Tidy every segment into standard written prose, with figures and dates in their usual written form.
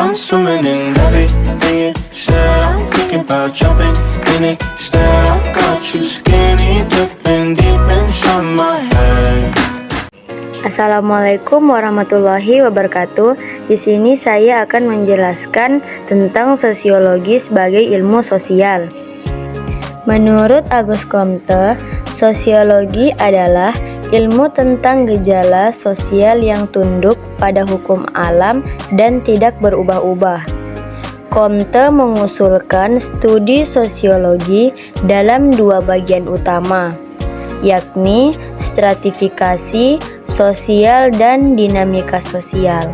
I'm swimming in everything you said. I'm thinking about jumping in it. Instead, I got you skinny dipping deep inside my head. Assalamualaikum warahmatullahi wabarakatuh. Di sini saya akan menjelaskan tentang sosiologi sebagai ilmu sosial. Menurut Auguste Comte, sosiologi adalah ilmu tentang gejala sosial yang tunduk pada hukum alam dan tidak berubah-ubah. Comte mengusulkan studi sosiologi dalam dua bagian utama, yakni stratifikasi sosial dan dinamika sosial.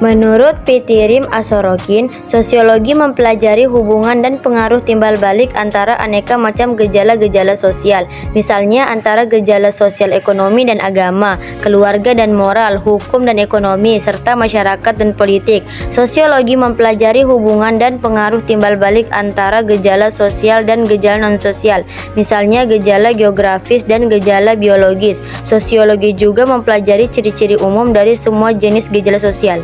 Menurut Pitirim Asorokin, sosiologi mempelajari hubungan dan pengaruh timbal balik antara aneka macam gejala-gejala sosial, misalnya antara gejala sosial ekonomi dan agama, keluarga dan moral, hukum dan ekonomi, serta masyarakat dan politik. Sosiologi mempelajari hubungan dan pengaruh timbal balik antara gejala sosial dan gejala non-sosial, misalnya gejala geografis dan gejala biologis. Sosiologi juga mempelajari ciri-ciri umum dari semua jenis gejala sosial.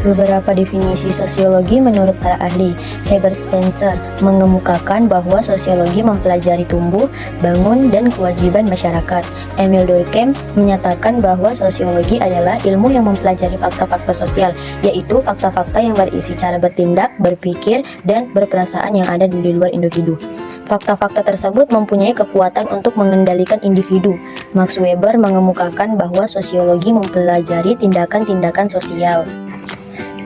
Beberapa definisi sosiologi menurut para ahli. Herbert Spencer mengemukakan bahwa sosiologi mempelajari tumbuh, bangun, dan kewajiban masyarakat. Emile Durkheim menyatakan bahwa sosiologi adalah ilmu yang mempelajari fakta-fakta sosial, yaitu fakta-fakta yang berisi cara bertindak, berpikir, dan berperasaan yang ada di luar individu. Fakta-fakta tersebut mempunyai kekuatan untuk mengendalikan individu. Max Weber mengemukakan bahwa sosiologi mempelajari tindakan-tindakan sosial.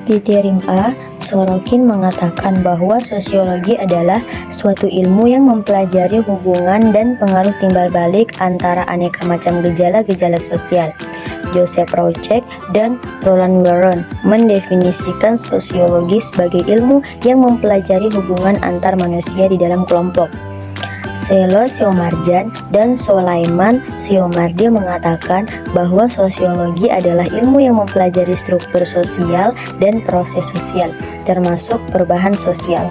Pitirim A. Sorokin mengatakan bahwa sosiologi adalah suatu ilmu yang mempelajari hubungan dan pengaruh timbal balik antara aneka macam gejala-gejala sosial. Joseph Rauchek dan Roland Warren mendefinisikan sosiologi sebagai ilmu yang mempelajari hubungan antar manusia di dalam kelompok. Selo Siomarjan dan Solaiman Siomardi mengatakan bahwa sosiologi adalah ilmu yang mempelajari struktur sosial dan proses sosial, termasuk perubahan sosial.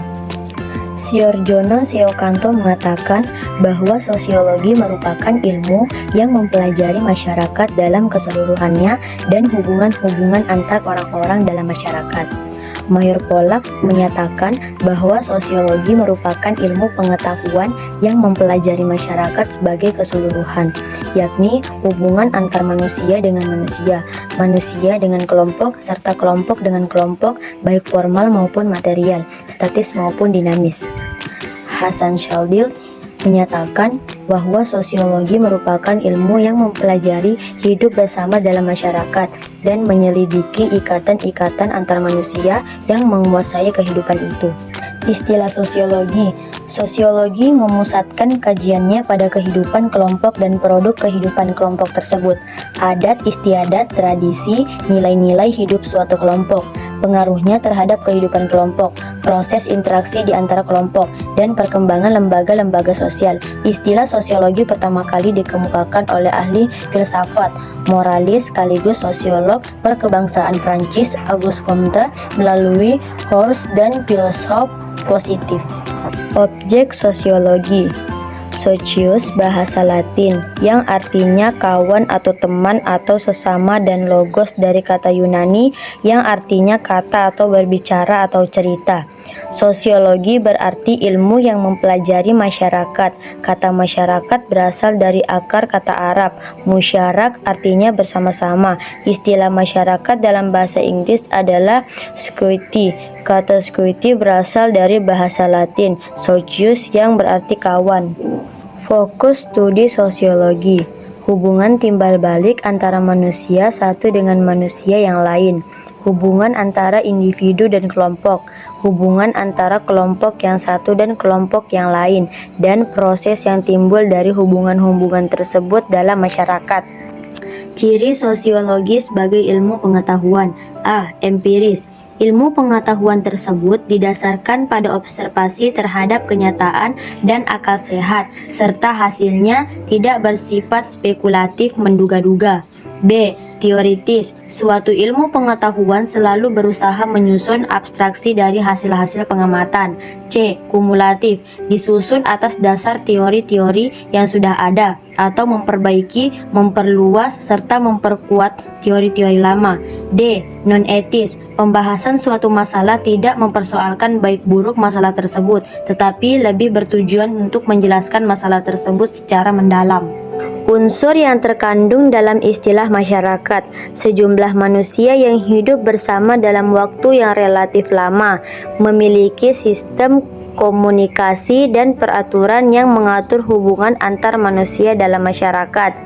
Siorjono Siokanto mengatakan bahwa sosiologi merupakan ilmu yang mempelajari masyarakat dalam keseluruhannya dan hubungan-hubungan antar orang-orang dalam masyarakat. Mayor Pollack menyatakan bahwa sosiologi merupakan ilmu pengetahuan yang mempelajari masyarakat sebagai keseluruhan, yakni hubungan antar manusia dengan manusia, manusia dengan kelompok, serta kelompok dengan kelompok, baik formal maupun material, statis maupun dinamis. Hasan Shaldil menyatakan bahwa sosiologi merupakan ilmu yang mempelajari hidup bersama dalam masyarakat dan menyelidiki ikatan-ikatan antar manusia yang menguasai kehidupan itu. Istilah sosiologi. Sosiologi memusatkan kajiannya pada kehidupan kelompok dan produk kehidupan kelompok tersebut, adat istiadat, tradisi, nilai-nilai hidup suatu kelompok, pengaruhnya terhadap kehidupan kelompok, proses interaksi di antara kelompok, dan perkembangan lembaga-lembaga sosial. Istilah sosiologi pertama kali dikemukakan oleh ahli filsafat, moralis sekaligus sosiolog berkebangsaan Prancis Auguste Comte melalui Cours dan filosof positif. Objek sosiologi. Socius, bahasa Latin, yang artinya kawan atau teman atau sesama, dan logos dari kata Yunani yang artinya kata atau berbicara atau cerita. Sosiologi berarti ilmu yang mempelajari masyarakat. Kata masyarakat berasal dari akar kata Arab. Musyarak artinya bersama-sama. Istilah masyarakat dalam bahasa Inggris adalah society. Kata society berasal dari bahasa Latin socius yang berarti kawan. Fokus studi sosiologi. Hubungan timbal balik antara manusia satu dengan manusia yang lain. Hubungan antara individu dan kelompok, hubungan antara kelompok yang satu dan kelompok yang lain, dan proses yang timbul dari hubungan-hubungan tersebut dalam masyarakat. Ciri sosiologi sebagai ilmu pengetahuan. A. Empiris. Ilmu pengetahuan tersebut didasarkan pada observasi terhadap kenyataan dan akal sehat, serta hasilnya tidak bersifat spekulatif menduga-duga. B. Teoritis, suatu ilmu pengetahuan selalu berusaha menyusun abstraksi dari hasil-hasil pengamatan. C. Kumulatif, disusun atas dasar teori-teori yang sudah ada, atau memperbaiki, memperluas, serta memperkuat teori-teori lama. D. Non-etis, pembahasan suatu masalah tidak mempersoalkan baik buruk masalah tersebut, tetapi lebih bertujuan untuk menjelaskan masalah tersebut secara mendalam. Unsur yang terkandung dalam istilah masyarakat, sejumlah manusia yang hidup bersama dalam waktu yang relatif lama, memiliki sistem komunikasi dan peraturan yang mengatur hubungan antar manusia dalam masyarakat.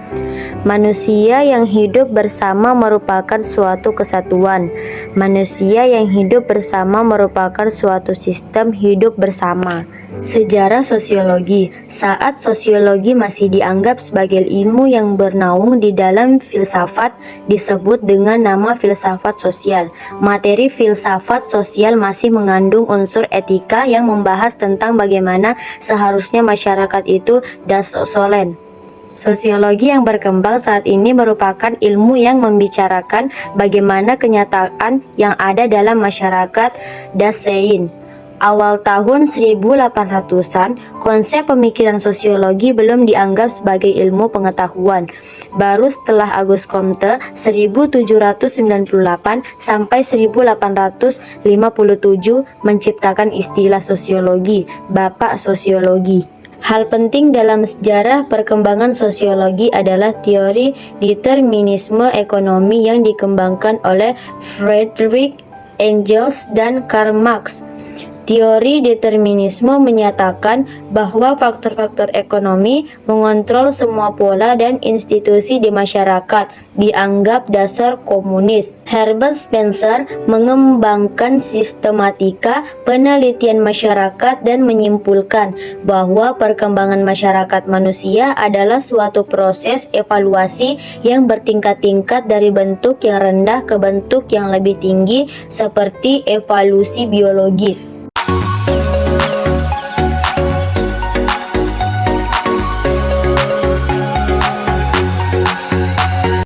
Manusia yang hidup bersama merupakan suatu kesatuan. Manusia yang hidup bersama merupakan suatu sistem hidup bersama. Sejarah sosiologi. Saat sosiologi masih dianggap sebagai ilmu yang bernaung di dalam filsafat, disebut dengan nama filsafat sosial. Materi filsafat sosial masih mengandung unsur etika yang membahas tentang bagaimana seharusnya masyarakat itu sollen. Sosiologi yang berkembang saat ini merupakan ilmu yang membicarakan bagaimana kenyataan yang ada dalam masyarakat Dasein. Awal tahun 1800-an, konsep pemikiran sosiologi belum dianggap sebagai ilmu pengetahuan. Baru setelah Auguste Comte 1798 sampai 1857 menciptakan istilah sosiologi, bapak sosiologi. Hal penting dalam sejarah perkembangan sosiologi adalah teori determinisme ekonomi yang dikembangkan oleh Friedrich Engels dan Karl Marx. Teori determinisme menyatakan bahwa faktor-faktor ekonomi mengontrol semua pola dan institusi di masyarakat, dianggap dasar komunis. Herbert Spencer mengembangkan sistematika penelitian masyarakat dan menyimpulkan bahwa perkembangan masyarakat manusia adalah suatu proses evaluasi yang bertingkat-tingkat dari bentuk yang rendah ke bentuk yang lebih tinggi seperti evolusi biologis.